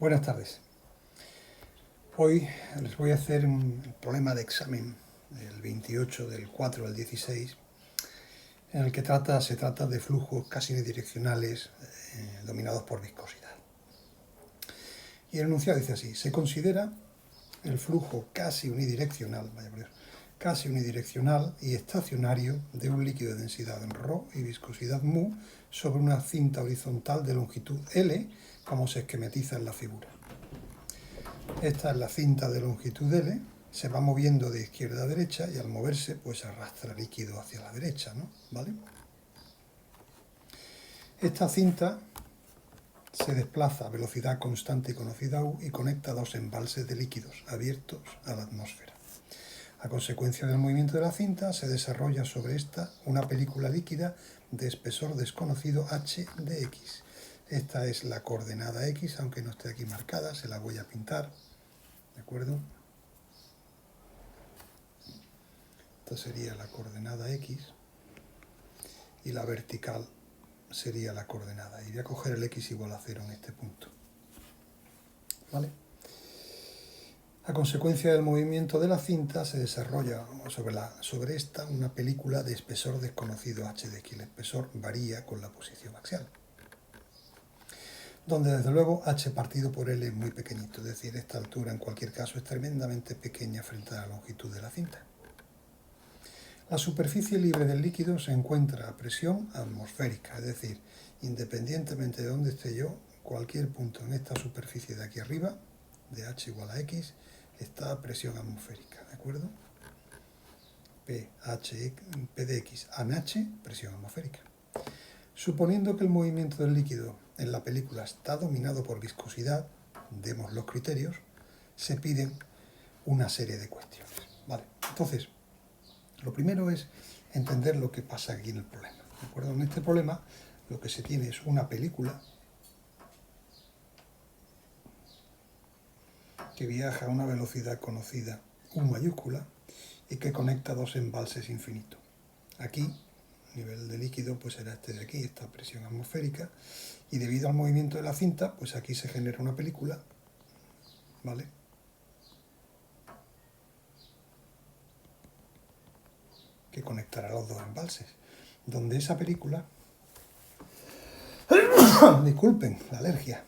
Buenas tardes. Hoy les voy a hacer un problema de examen, el 28 del 4 al 16, en el que se trata de flujos casi unidireccionales dominados por viscosidad. Y el enunciado dice así: se considera el flujo casi unidireccional y estacionario de un líquido de densidad ρ y viscosidad mu sobre una cinta horizontal de longitud L, como se esquematiza en la figura. Esta es la cinta de longitud L, se va moviendo de izquierda a derecha y al moverse pues arrastra líquido hacia la derecha, ¿no? ¿Vale? Esta cinta se desplaza a velocidad constante conocida U y conecta dos embalses de líquidos abiertos a la atmósfera. A consecuencia del movimiento de la cinta se desarrolla sobre esta una película líquida de espesor desconocido h de x. Esta es la coordenada x, aunque no esté aquí marcada, se la voy a pintar, ¿de acuerdo? Esta sería la coordenada x y la vertical sería la coordenada. Y voy a coger el x igual a 0 en este punto. ¿Vale? A consecuencia del movimiento de la cinta se desarrolla sobre esta una película de espesor desconocido h de x. El espesor varía con la posición axial, donde desde luego h partido por L es muy pequeñito, es decir, esta altura en cualquier caso es tremendamente pequeña frente a la longitud de la cinta. La superficie libre del líquido se encuentra a presión atmosférica, es decir, independientemente de donde esté yo, cualquier punto en esta superficie de aquí arriba, de h igual a x, está a presión atmosférica, ¿de acuerdo? P de x a h, presión atmosférica. Suponiendo que el movimiento del líquido en la película está dominado por viscosidad, demos los criterios, se piden una serie de cuestiones. Vale, entonces, lo primero es entender lo que pasa aquí en el problema. ¿De acuerdo? En este problema lo que se tiene es una película que viaja a una velocidad conocida U mayúscula y que conecta dos embalses infinitos. Aquí, nivel de líquido, pues será este de aquí, esta presión atmosférica, y debido al movimiento de la cinta, pues aquí se genera una película, ¿vale?, que conectará los dos embalses, donde esa película, disculpen la alergia,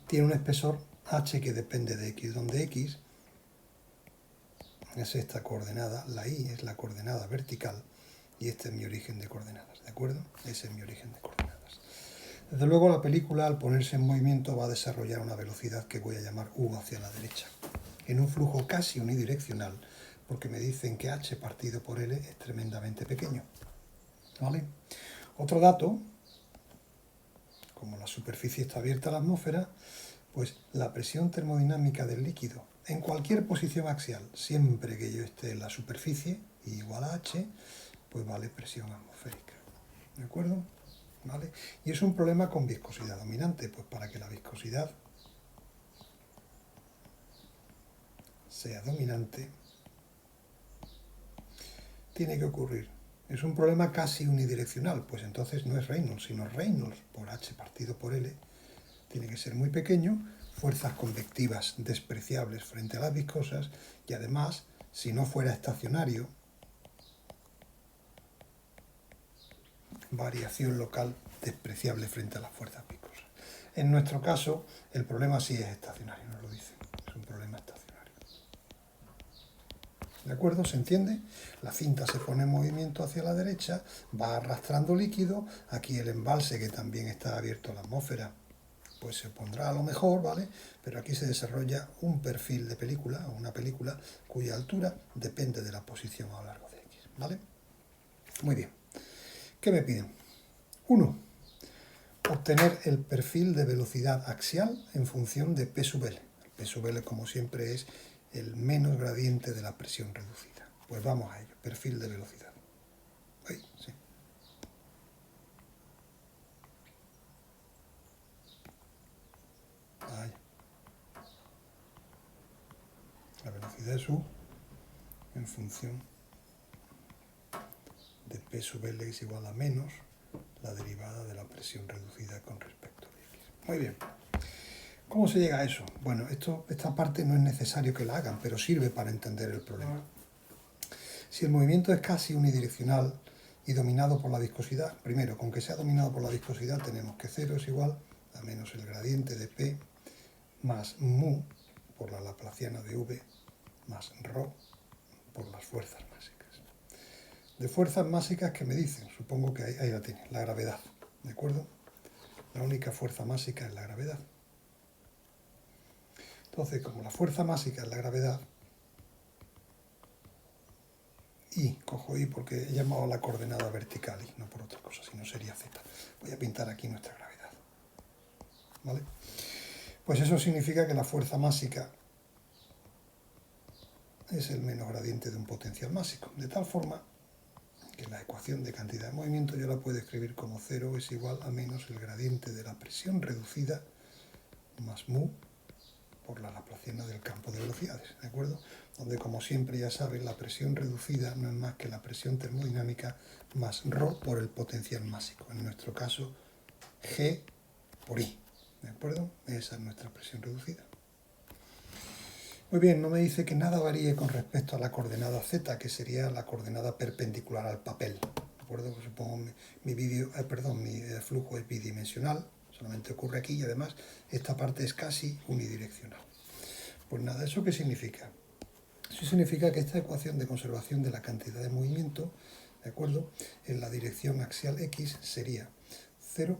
tiene un espesor h que depende de x, donde x es esta coordenada, la y es la coordenada vertical y este es mi origen de coordenadas, ¿de acuerdo? Ese es mi origen de coordenadas. Desde luego la película al ponerse en movimiento va a desarrollar una velocidad que voy a llamar u hacia la derecha, en un flujo casi unidireccional, porque me dicen que h partido por L es tremendamente pequeño, ¿vale? Otro dato, como la superficie está abierta a la atmósfera, pues la presión termodinámica del líquido en cualquier posición axial, siempre que yo esté en la superficie, igual a h, pues vale presión atmosférica, ¿de acuerdo? ¿Vale? Y es un problema con viscosidad dominante, pues para que la viscosidad sea dominante, tiene que ocurrir. Es un problema casi unidireccional, pues entonces no es Reynolds, sino Reynolds por h partido por L, tiene que ser muy pequeño, fuerzas convectivas despreciables frente a las viscosas, y además, si no fuera estacionario, variación local despreciable frente a las fuerzas viscosas. En nuestro caso, el problema sí es estacionario, nos lo dicen, es un problema estacionario. ¿De acuerdo? ¿Se entiende? La cinta se pone en movimiento hacia la derecha, va arrastrando líquido, aquí el embalse que también está abierto a la atmósfera, pues se pondrá a lo mejor, ¿vale? Pero aquí se desarrolla un perfil de película, o una película cuya altura depende de la posición a lo largo de x, ¿vale? Muy bien. ¿Qué me piden? 1. Obtener el perfil de velocidad axial en función de P sub L. El P sub L, como siempre, es el menos gradiente de la presión reducida. Pues vamos a ello, perfil de velocidad. Ahí, sí. Ahí. La velocidad es U en función de P sub L es igual a menos la derivada de la presión reducida con respecto a x. Muy bien. ¿Cómo se llega a eso? Bueno, esta parte no es necesario que la hagan, pero sirve para entender el problema. Si el movimiento es casi unidireccional y dominado por la viscosidad, primero, con que sea dominado por la viscosidad tenemos que 0 es igual a menos el gradiente de P más mu por la laplaciana de V más ρ por las fuerzas básicas. De fuerzas básicas, ¿qué me dicen? Supongo que ahí la tienen, la gravedad, ¿de acuerdo? La única fuerza másica es la gravedad. Entonces, como la fuerza másica es la gravedad, I, cojo I porque he llamado la coordenada vertical I, no por otra cosa, si no sería Z. Voy a pintar aquí nuestra gravedad. ¿Vale? Pues eso significa que la fuerza másica es el menos gradiente de un potencial másico, de tal forma que la ecuación de cantidad de movimiento yo la puedo escribir como 0 es igual a menos el gradiente de la presión reducida más mu por la laplaciana del campo de velocidades, ¿de acuerdo? Donde, como siempre ya saben, la presión reducida no es más que la presión termodinámica más ρ por el potencial másico, en nuestro caso G por I, ¿de acuerdo? Esa es nuestra presión reducida. Muy bien, no me dice que nada varíe con respecto a la coordenada Z, que sería la coordenada perpendicular al papel, ¿de acuerdo? Pues supongo mi flujo es bidimensional, solamente ocurre aquí y además esta parte es casi unidireccional. Pues nada, ¿eso qué significa? Eso significa que esta ecuación de conservación de la cantidad de movimiento, ¿de acuerdo?, en la dirección axial X sería 0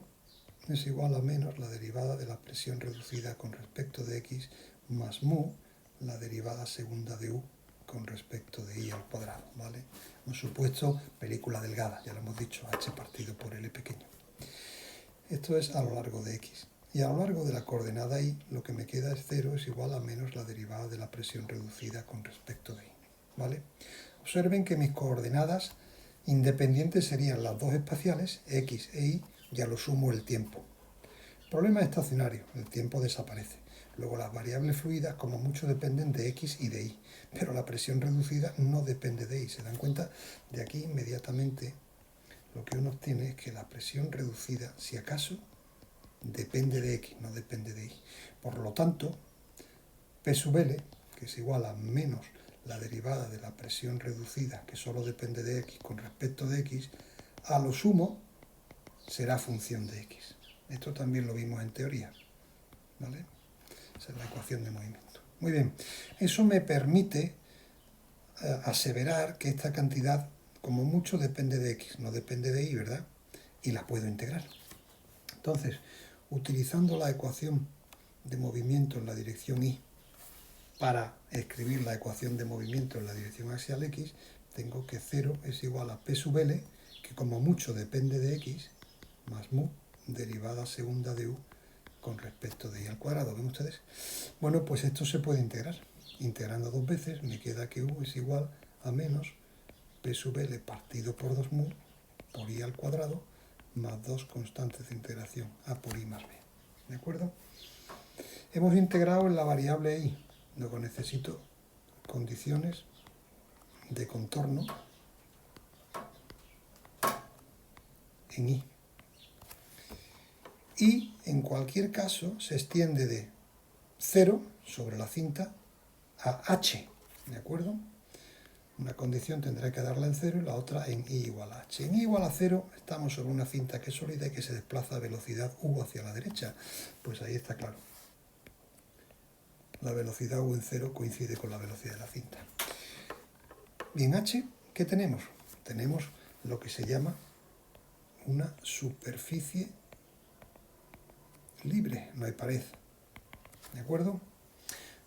es igual a menos la derivada de la presión reducida con respecto de X más mu, la derivada segunda de U con respecto de I al cuadrado, ¿vale? Hemos supuesto película delgada, ya lo hemos dicho, H partido por L pequeño. Esto es a lo largo de X. Y a lo largo de la coordenada I, lo que me queda es 0 es igual a menos la derivada de la presión reducida con respecto de I, ¿vale? Observen que mis coordenadas independientes serían las dos espaciales, X e Y, y a lo sumo el tiempo. Problema estacionario, el tiempo desaparece. Luego las variables fluidas como mucho dependen de X y de Y, pero la presión reducida no depende de Y. ¿Se dan cuenta? De aquí inmediatamente lo que uno obtiene es que la presión reducida, si acaso, depende de X, no depende de Y. Por lo tanto, P sub L, que es igual a menos la derivada de la presión reducida, que solo depende de X con respecto de X, a lo sumo será función de X. Esto también lo vimos en teoría, ¿vale? Esa es la ecuación de movimiento. Muy bien, eso me permite aseverar que esta cantidad, como mucho, depende de X, no depende de Y, ¿verdad? Y la puedo integrar. Entonces, utilizando la ecuación de movimiento en la dirección Y para escribir la ecuación de movimiento en la dirección axial X, tengo que 0 es igual a P sub L, que como mucho depende de X, más mu, derivada segunda de U con respecto de I al cuadrado. ¿Ven ustedes? Bueno, pues esto se puede integrar. Integrando dos veces me queda que U es igual a menos P sub L partido por 2 mu por I al cuadrado más 2 constantes de integración A por I más B. ¿De acuerdo? Hemos integrado en la variable I. Luego necesito condiciones de contorno en I. Y en cualquier caso se extiende de 0 sobre la cinta a H, ¿de acuerdo? Una condición tendré que darla en 0 y la otra en I igual a H. En I igual a 0 estamos sobre una cinta que es sólida y que se desplaza a velocidad U hacia la derecha. Pues ahí está claro. La velocidad U en 0 coincide con la velocidad de la cinta. Y en H, ¿qué tenemos? Tenemos lo que se llama una superficie libre, no hay pared. ¿De acuerdo?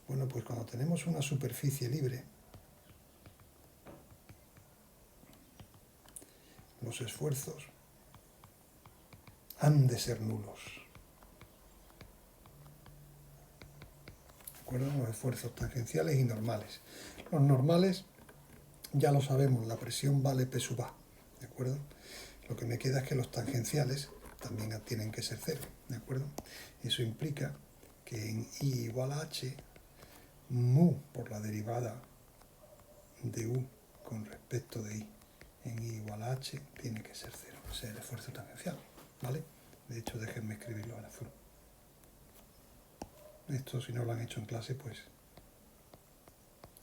Bueno, pues cuando tenemos una superficie libre, los esfuerzos han de ser nulos. ¿De acuerdo? Los esfuerzos tangenciales y normales. Los normales, ya lo sabemos, la presión vale P sub A. ¿De acuerdo? Lo que me queda es que los tangenciales también tienen que ser 0. ¿De acuerdo? Eso implica que en I igual a H, mu por la derivada de U con respecto de I en I igual a H tiene que ser 0. Ese es el esfuerzo tangencial, ¿vale? De hecho, déjenme escribirlo en azul. Esto, si no lo han hecho en clase, pues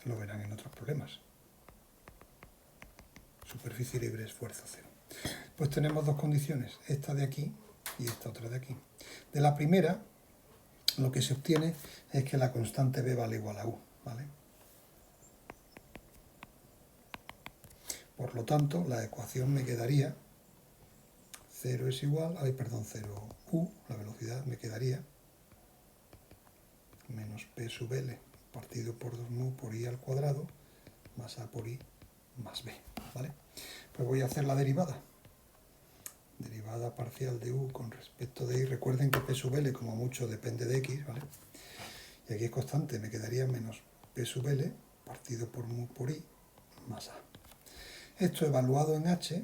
lo verán en otros problemas. Superficie libre, esfuerzo cero. Pues tenemos dos condiciones, esta de aquí y esta otra de aquí. De la primera, lo que se obtiene es que la constante b vale igual a u, ¿vale? Por lo tanto, la ecuación me quedaría 0 es igual, 0 u, la velocidad me quedaría menos p sub l partido por 2 mu por i al cuadrado más a por i más b, ¿vale? Pues voy a hacer la derivada. Derivada parcial de u con respecto de i. Recuerden que p sub l como mucho depende de x, ¿vale? Y aquí es constante, me quedaría menos p sub l partido por mu por i más a. Esto evaluado en h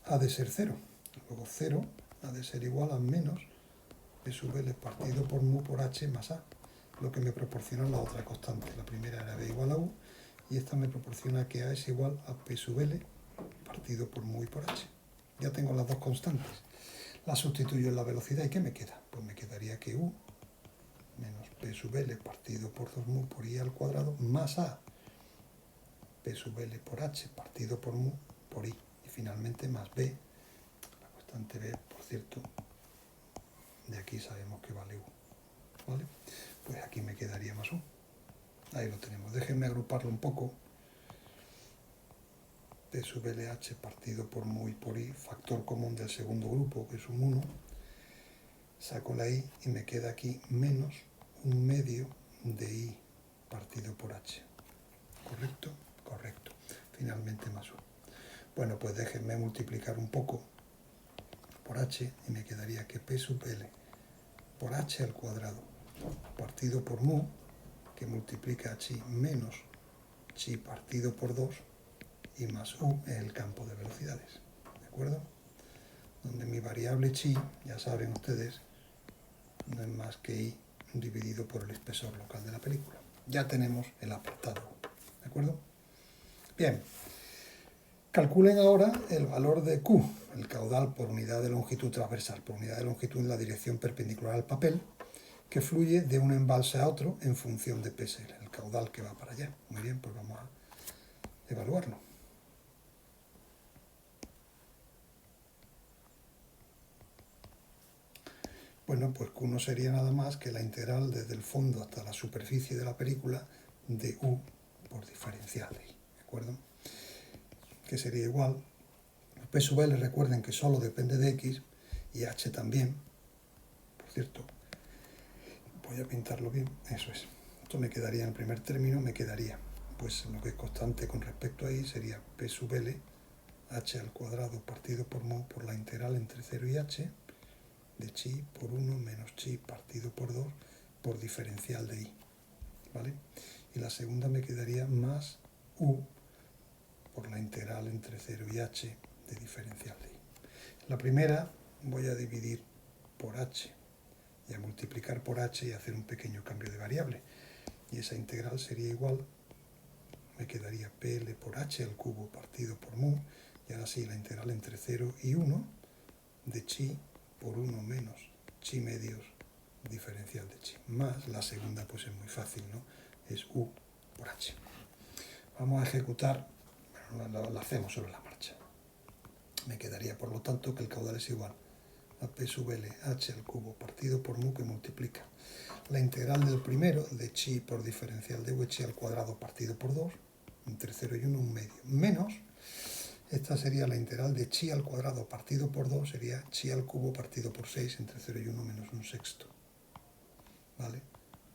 ha de ser 0. Luego 0 ha de ser igual a menos p sub l partido por mu por h más a, lo que me proporciona la otra constante. La primera era b igual a u y esta me proporciona que a es igual a p sub l partido por mu y por h. Ya tengo las dos constantes. Las sustituyo en la velocidad y ¿qué me queda? Pues me quedaría que u menos p sub l partido por 2 mu por i al cuadrado más a p sub l por h partido por mu por i. Y finalmente más b, la constante b, por cierto, de aquí sabemos que vale u, ¿vale? Pues aquí me quedaría más u. Ahí lo tenemos. Déjenme agruparlo un poco. P sub LH partido por mu y por i, factor común del segundo grupo, que es un 1. Saco la i y me queda aquí menos 1/2 de i partido por h. ¿Correcto? Correcto. Finalmente más u. Bueno, pues déjenme multiplicar un poco por h y me quedaría que p sub l por h al cuadrado partido por mu, que multiplica chi menos chi partido por 2, y más u es el campo de velocidades, ¿de acuerdo? Donde mi variable chi, ya saben ustedes, no es más que i dividido por el espesor local de la película. Ya tenemos el apartado, ¿de acuerdo? Bien, calculen ahora el valor de Q, el caudal por unidad de longitud transversal, por unidad de longitud en la dirección perpendicular al papel, que fluye de un embalse a otro en función de PSL, el caudal que va para allá. Muy bien, pues vamos a evaluarlo. Bueno, pues Q no sería nada más que la integral desde el fondo hasta la superficie de la película de U por diferencial de I, ¿de acuerdo? Que sería igual, P sub L, recuerden que solo depende de X, y H también, por cierto, voy a pintarlo bien, eso es. Esto me quedaría en el primer término, me quedaría, pues lo que es constante con respecto a I sería P sub L, H al cuadrado partido por mu por la integral entre 0 y H, de chi por 1 menos chi partido por 2 por diferencial de i, ¿vale? Y la segunda me quedaría más u por la integral entre 0 y h de diferencial de i. La primera voy a dividir por h y a multiplicar por h y hacer un pequeño cambio de variable. Y esa integral sería igual, me quedaría pl por h al cubo partido por mu, y ahora sí la integral entre 0 y 1 de chi por 1 menos chi medios diferencial de chi, más la segunda, pues es muy fácil, ¿no? Es u por h. Vamos a ejecutar, bueno, lo hacemos sobre la marcha. Me quedaría, por lo tanto, que el caudal es igual a p sub l h al cubo partido por mu, que multiplica la integral del primero de chi por diferencial de u, chi al cuadrado partido por 2, entre 0 y 1, un medio, menos. Esta sería la integral de chi al cuadrado partido por 2, sería chi al cubo partido por 6, entre 0 y 1 menos un sexto, ¿vale?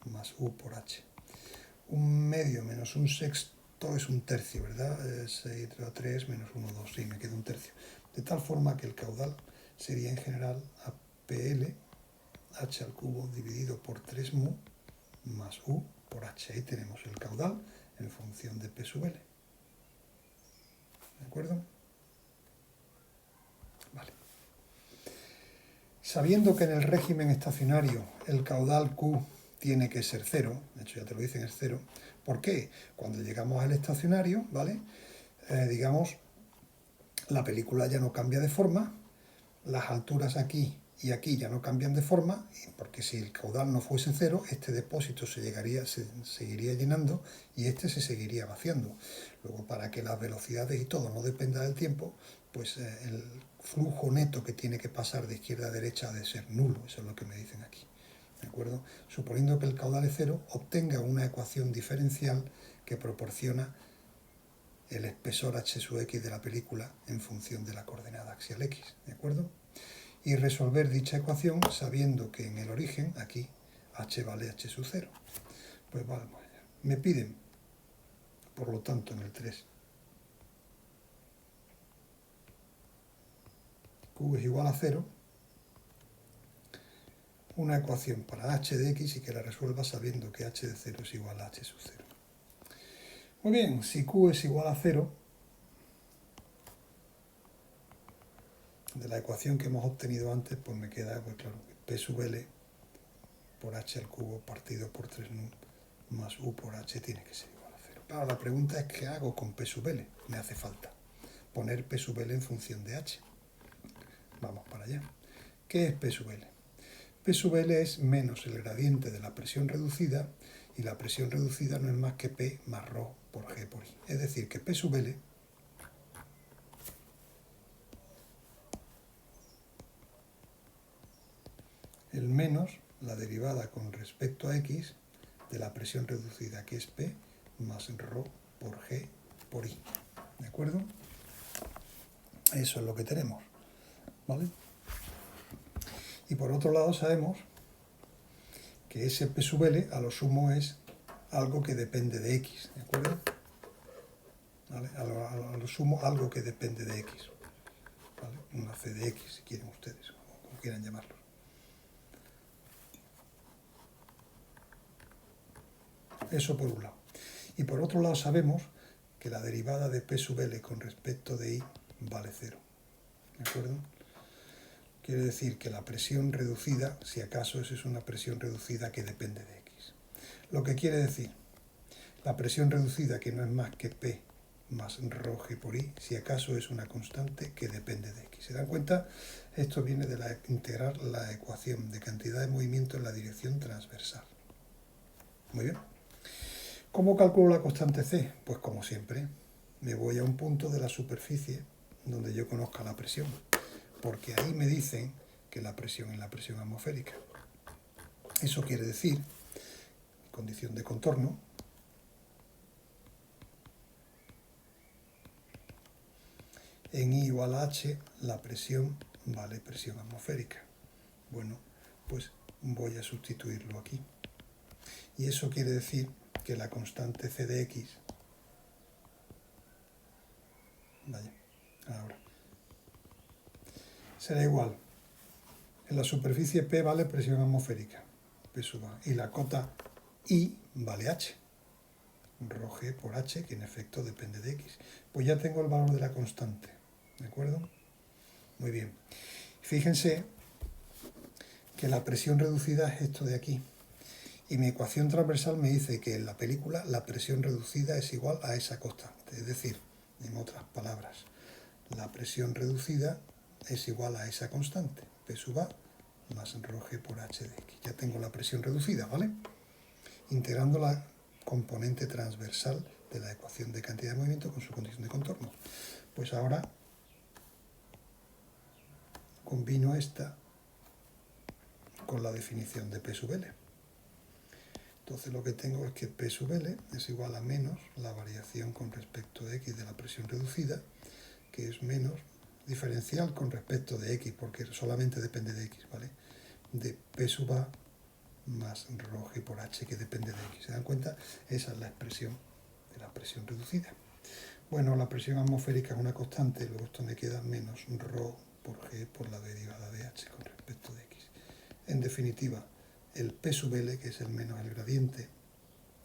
Más u por h. Un medio menos un sexto es un tercio, ¿verdad? 6 a 3 menos 1, 2, sí, me queda un tercio. De tal forma que el caudal sería en general APL, h al cubo dividido por 3 mu más u por h. Ahí tenemos el caudal en función de p sub l. ¿De acuerdo? Vale. Sabiendo que en el régimen estacionario el caudal Q tiene que ser 0, de hecho ya te lo dicen, es 0, ¿por qué? Cuando llegamos al estacionario, ¿vale? Digamos, la película ya no cambia de forma, las alturas aquí y aquí ya no cambian de forma, porque si el caudal no fuese cero, este depósito se seguiría llenando y este se seguiría vaciando. Luego, para que las velocidades y todo no dependa del tiempo, pues el flujo neto que tiene que pasar de izquierda a derecha ha de ser nulo, eso es lo que me dicen aquí. ¿De acuerdo? Suponiendo que el caudal es cero, obtenga una ecuación diferencial que proporciona el espesor h sub x de la película en función de la coordenada axial x, ¿de acuerdo? Y resolver dicha ecuación sabiendo que en el origen, aquí, h vale h sub 0. Pues vamos allá. Me piden, por lo tanto, en el 3, q es igual a 0, una ecuación para h de x y que la resuelva sabiendo que h de 0 es igual a h sub 0. Muy bien, si q es igual a 0, de la ecuación que hemos obtenido antes, pues me queda, pues claro, p sub l por h al cubo partido por 3 nu más u por h tiene que ser igual a 0. Ahora la pregunta es ¿qué hago con p sub l? Me hace falta poner p sub l en función de h. Vamos para allá. ¿Qué es p sub l? P sub l es menos el gradiente de la presión reducida, y la presión reducida no es más que P más ρ por G por I. Es decir, que P sub l el menos la derivada con respecto a X de la presión reducida, que es P más ρ por G por I. ¿De acuerdo? Eso es lo que tenemos. ¿Vale? Y por otro lado sabemos que ese P sub L a lo sumo es algo que depende de X, ¿de acuerdo? ¿Vale? A lo sumo algo que depende de X, ¿vale? Una C de X, si quieren ustedes, o como quieran llamarlo. Eso por un lado. Y por otro lado sabemos que la derivada de P sub L con respecto de I vale 0, ¿de acuerdo? Quiere decir que la presión reducida, si acaso, es una presión reducida que depende de X. Lo que quiere decir, la presión reducida, que no es más que P más ρ G por I, si acaso es una constante que depende de X. ¿Se dan cuenta? Esto viene de integrar la ecuación de cantidad de movimiento en la dirección transversal. Muy bien. ¿Cómo calculo la constante C? Pues como siempre, me voy a un punto de la superficie donde yo conozca la presión, porque ahí me dicen que la presión es la presión atmosférica. Eso quiere decir, condición de contorno, en I igual a H, la presión vale presión atmosférica. Bueno, pues voy a sustituirlo aquí. Y eso quiere decir que la constante C de X, vaya, ahora, será igual. En la superficie P vale presión atmosférica, P sub A, y la cota I vale H, ρ G por H, que en efecto depende de X. Pues ya tengo el valor de la constante, ¿de acuerdo? Muy bien. Fíjense que la presión reducida es esto de aquí. Y mi ecuación transversal me dice que en la película la presión reducida es igual a esa constante. Es decir, en otras palabras, la presión reducida es igual a esa constante, P sub A más ρ G por H de X. Ya tengo la presión reducida, ¿vale? Integrando la componente transversal de la ecuación de cantidad de movimiento con su condición de contorno. Pues ahora combino esta con la definición de P sub L. Entonces lo que tengo es que P sub L es igual a menos la variación con respecto de X de la presión reducida, que es menos diferencial con respecto de X, porque solamente depende de X, ¿vale? De P sub A más ρ G por H, que depende de X. ¿Se dan cuenta? Esa es la expresión de la presión reducida. Bueno, la presión atmosférica es una constante, luego esto me queda menos ρ por G por la derivada de H con respecto de X. En definitiva, el P sub L, que es el menos el gradiente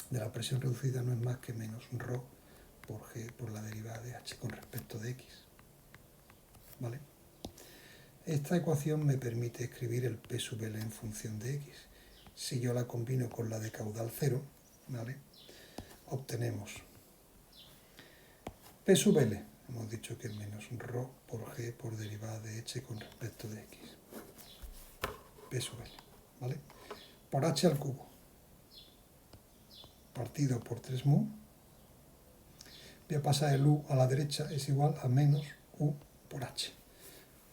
de la presión reducida, no es más que menos ρ por G por la derivada de H con respecto de X. ¿Vale? Esta ecuación me permite escribir el P sub L en función de X. Si yo la combino con la de caudal cero, ¿vale? Obtenemos P sub L, hemos dicho que es menos ρ por G por derivada de H con respecto de X. P sub L, ¿vale? Por H al cubo, partido por 3 mu, voy a pasar el U a la derecha, es igual a menos U por H,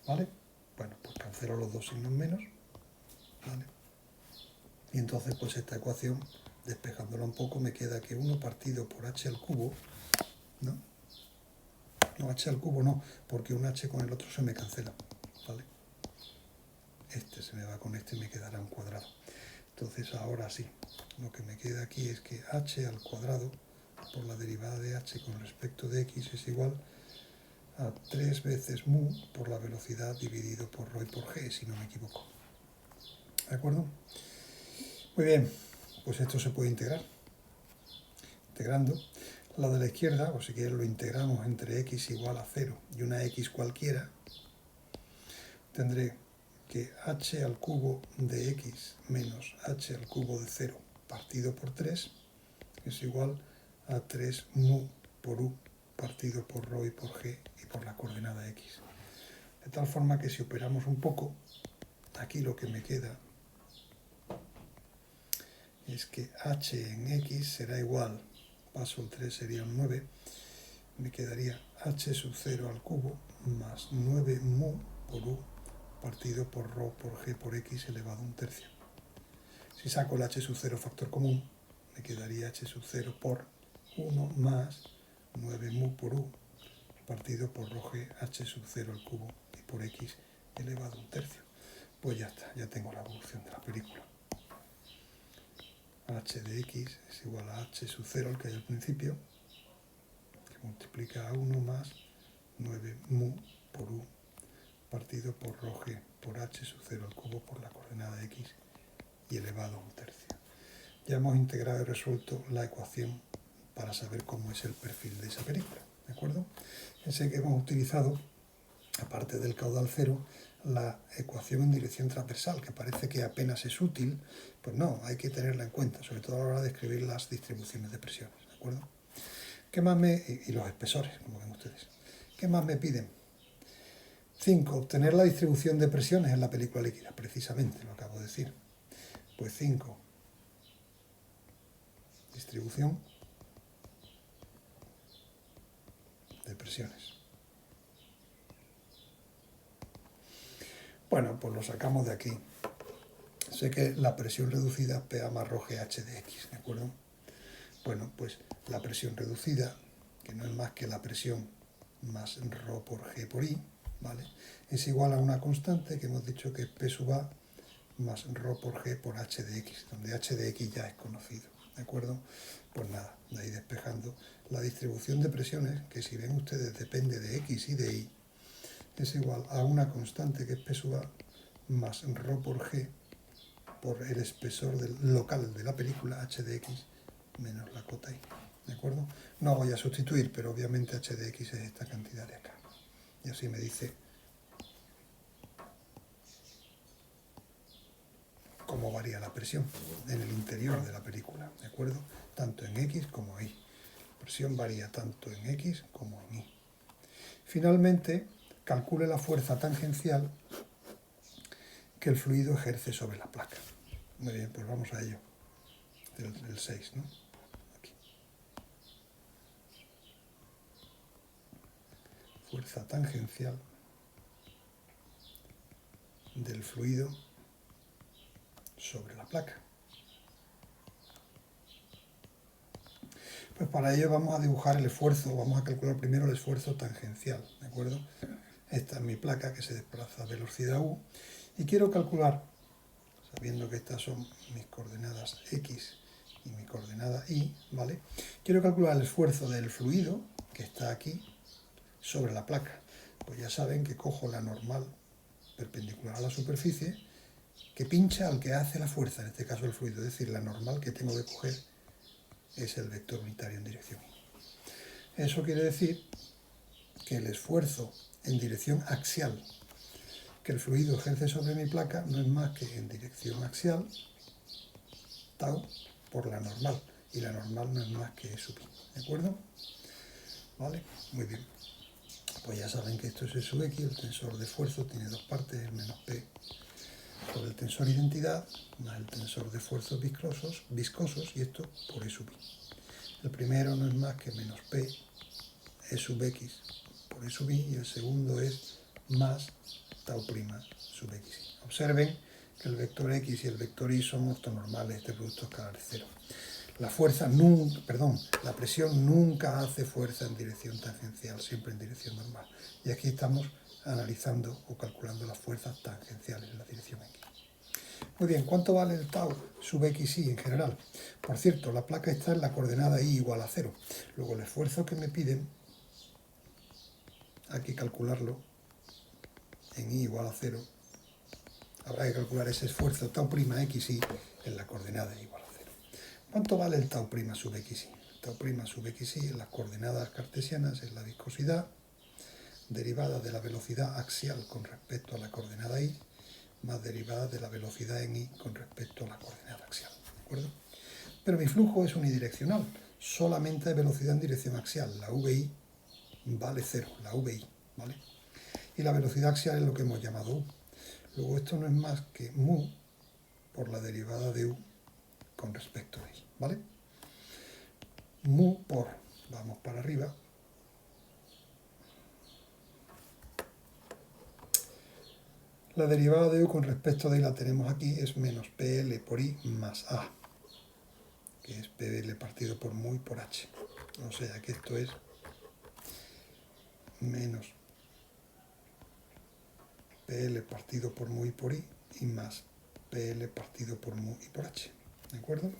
¿vale? Bueno, pues cancelo los dos signos menos, ¿vale? Y entonces, pues esta ecuación, despejándola un poco, me queda que 1 partido por H al cubo, ¿no? No, H al cubo no, porque un H con el otro se me cancela, ¿vale? Este se me va con este y me quedará un cuadrado. Entonces ahora sí, lo que me queda aquí es que H al cuadrado por la derivada de H con respecto de X es igual a 3 veces mu por la velocidad dividido por ρ y por g, si no me equivoco. ¿De acuerdo? Muy bien, pues esto se puede integrar. Integrando, la de la izquierda, o si quieres lo integramos entre x igual a 0 y una x cualquiera, tendré que h al cubo de x menos h al cubo de 0 partido por 3 es igual a 3 mu por u partido por ρ y por g y por la coordenada x. De tal forma que si operamos un poco, aquí lo que me queda es que h en x será igual, paso el 3 sería un 9, me quedaría h sub 0 al cubo más 9 mu por u partido por ρ por g por x elevado a un tercio. Si saco el h sub 0 factor común, me quedaría h sub 0 por 1 más 9 mu por u partido por ρg h sub 0 al cubo y por x elevado a un tercio. Pues ya está, ya tengo la evolución de la película. H de x es igual a h sub 0, el que hay al principio, que multiplica a 1 más 9 mu por u partido por ρg por h sub 0 al cubo por la coordenada x y elevado a un tercio. Ya hemos integrado y resuelto la ecuación para saber cómo es el perfil de esa película, ¿de acuerdo? Pensé que hemos utilizado, aparte del caudal cero, la ecuación en dirección transversal, que parece que apenas es útil, pues no, hay que tenerla en cuenta, sobre todo a la hora de escribir las distribuciones de presiones, ¿de acuerdo? ¿Qué más y los espesores, como ven ustedes. ¿Qué más me piden? 5. Obtener la distribución de presiones en la película líquida, precisamente, lo acabo de decir. Pues 5. Distribución de presiones. Bueno, pues lo sacamos de aquí. Sé que la presión reducida es PA más ρ GH de X, ¿de acuerdo? Bueno, pues la presión reducida, que no es más que la presión más ρ por G por I, ¿vale? Es igual a una constante que hemos dicho que es P sub A más ρ por G por H de X, donde H de X ya es conocido, ¿de acuerdo? Pues nada, de ahí despejando la distribución de presiones, que si ven ustedes depende de X y de Y, es igual a una constante que es P sub A más ρ por G por el espesor local de la película H de X menos la cota I, ¿de acuerdo? No voy a sustituir, pero obviamente H de X es esta cantidad de acá. Y así me dice cómo varía la presión en el interior de la película, ¿de acuerdo? Tanto en X como en Y. La presión varía tanto en X como en Y. Finalmente, calcule la fuerza tangencial que el fluido ejerce sobre la placa. Muy bien, pues vamos a ello. El 6, ¿no? Aquí. Fuerza tangencial del fluido sobre la placa. Pues para ello vamos a dibujar el esfuerzo, vamos a calcular primero el esfuerzo tangencial, ¿de acuerdo? Esta es mi placa que se desplaza a velocidad u y quiero calcular, sabiendo que estas son mis coordenadas x y mi coordenada y, ¿vale? Quiero calcular el esfuerzo del fluido que está aquí sobre la placa. Pues ya saben que cojo la normal perpendicular a la superficie que pincha al que hace la fuerza, en este caso el fluido, es decir, la normal que tengo que coger es el vector unitario en dirección y. Eso quiere decir que el esfuerzo en dirección axial que el fluido ejerce sobre mi placa no es más que en dirección axial, tau, por la normal. Y la normal no es más que E sub I, ¿de acuerdo? ¿Vale? Muy bien. Pues ya saben que esto es E sub X, el tensor de esfuerzo tiene dos partes, el menos P por el tensor identidad más el tensor de fuerzas viscosos y esto por E sub i. El primero no es más que menos P E sub x por E sub i y el segundo es más tau prima sub xi. Observen que el vector x y el vector y son ortonormales, este producto escalar es cero. La presión nunca hace fuerza en dirección tangencial, siempre en dirección normal. Y aquí estamos analizando o calculando las fuerzas tangenciales en la dirección x. Muy bien, ¿cuánto vale el tau sub xi en general? Por cierto, la placa está en la coordenada y igual a 0. Luego el esfuerzo que me piden, hay que calcularlo en y igual a 0. Habrá que calcular ese esfuerzo tau prima xi en la coordenada igual a 0. ¿Cuánto vale el tau prima sub xi? Tau prima sub xi en las coordenadas cartesianas es la viscosidad derivada de la velocidad axial con respecto a la coordenada y más derivada de la velocidad en y con respecto a la coordenada axial. ¿De acuerdo? Pero mi flujo es unidireccional, solamente hay velocidad en dirección axial, la vi vale 0, la vi, ¿vale? Y la velocidad axial es lo que hemos llamado u. Luego esto no es más que mu por la derivada de u con respecto a i, ¿vale? Mu por, vamos para arriba, la derivada de u con respecto de i la tenemos aquí, es menos PL por i más A, que es PL partido por mu y por H. O sea que esto es menos PL partido por mu y por i y más PL partido por mu y por H. ¿De acuerdo?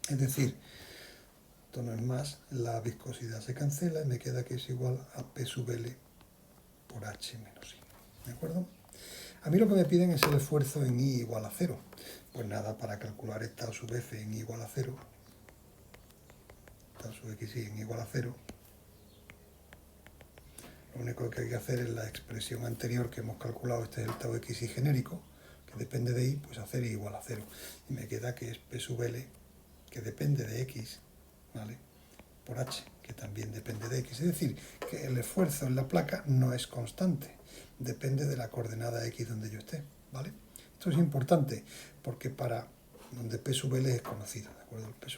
Es decir, esto no es más, la viscosidad se cancela y me queda que es igual a P sub L por H menos I. ¿De acuerdo? A mí lo que me piden es el esfuerzo en I igual a 0. Pues nada, para calcular tau sub F en I igual a 0, tau sub xi en I igual a 0, lo único que hay que hacer es la expresión anterior que hemos calculado, este es el tau xi genérico, que depende de I, pues hacer I igual a 0. Y me queda que es P sub L, que depende de X, ¿vale? Por H, que también depende de X. Es decir, que el esfuerzo en la placa no es constante, depende de la coordenada X donde yo esté, ¿vale? Esto es importante, porque para donde P sub L es conocido, ¿de acuerdo? El P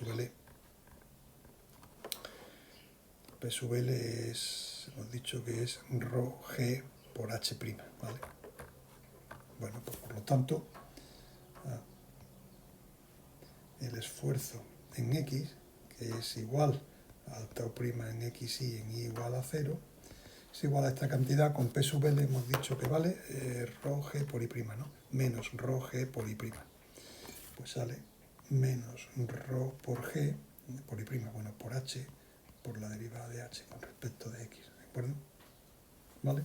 sub L es, hemos dicho que es ρ g por H', ¿vale? Bueno, pues por lo tanto, el esfuerzo en X, que es igual al tau prima en xi en i igual a 0, es igual a esta cantidad, con P sub L hemos dicho que vale ρ g por i', ¿no? Menos ρ g por i'. Pues sale menos ρ por g por i', bueno, por h, por la derivada de h con respecto de x, ¿de acuerdo? ¿Vale?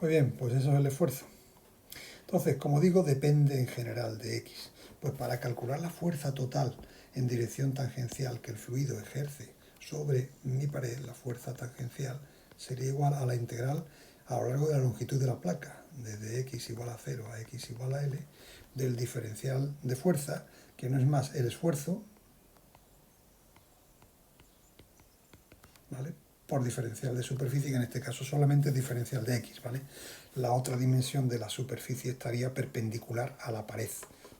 Muy bien, pues eso es el esfuerzo. Entonces, como digo, depende en general de x. Pues para calcular la fuerza total en dirección tangencial que el fluido ejerce sobre mi pared, la fuerza tangencial sería igual a la integral a lo largo de la longitud de la placa, desde x igual a 0 a x igual a l, del diferencial de fuerza, que no es más el esfuerzo, ¿vale?, por diferencial de superficie, que en este caso solamente es diferencial de x, ¿vale? La otra dimensión de la superficie estaría perpendicular a la pared,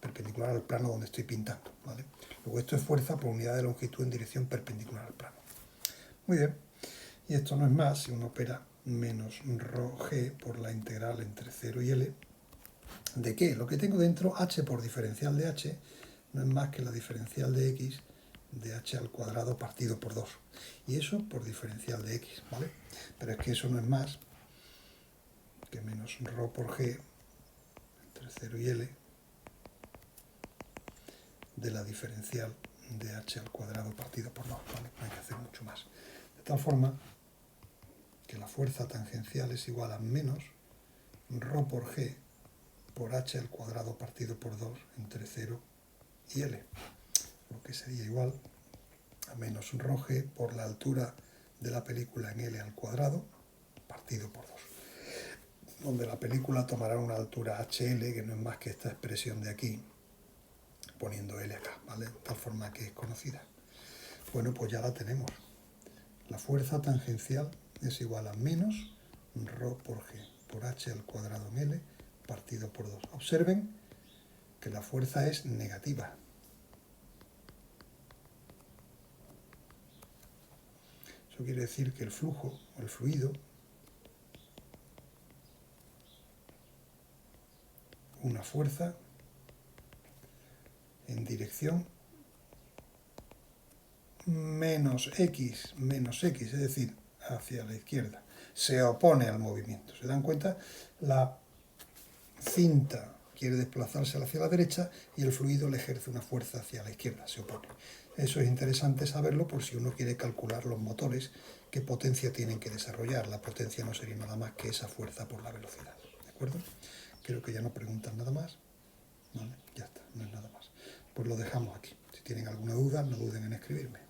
perpendicular al plano donde estoy pintando, ¿vale? Luego esto es fuerza por unidad de longitud en dirección perpendicular al plano. Muy bien, y esto no es más, si uno opera menos ρg por la integral entre 0 y L, ¿de qué? Lo que tengo dentro, h por diferencial de h, no es más que la diferencial de x de h al cuadrado partido por 2. Y eso por diferencial de x, ¿vale? Pero es que eso no es más que menos ρ por g entre 0 y L de la diferencial de h al cuadrado partido por 2, ¿vale? No hay que hacer mucho más. De tal forma que la fuerza tangencial es igual a menos ρ por g por h al cuadrado partido por 2 entre 0 y L, lo que sería igual a menos ρg por la altura de la película en L al cuadrado partido por 2, donde la película tomará una altura HL, que no es más que esta expresión de aquí, poniendo L acá, ¿vale? De tal forma que es conocida. Bueno, pues ya la tenemos. La fuerza tangencial es igual a menos ρ por g por h al cuadrado en L partido por 2. Observen que la fuerza es negativa. Eso quiere decir que el flujo o el fluido, una fuerza en dirección menos x, es decir, hacia la izquierda, se opone al movimiento. ¿Se dan cuenta? La cinta quiere desplazarse hacia la derecha y el fluido le ejerce una fuerza hacia la izquierda, se opone. Eso es interesante saberlo por si uno quiere calcular los motores, qué potencia tienen que desarrollar. La potencia no sería nada más que esa fuerza por la velocidad. ¿De acuerdo? Creo que ya no preguntan nada más. Vale, ya está, no es nada más. Pues lo dejamos aquí. Si tienen alguna duda, no duden en escribirme.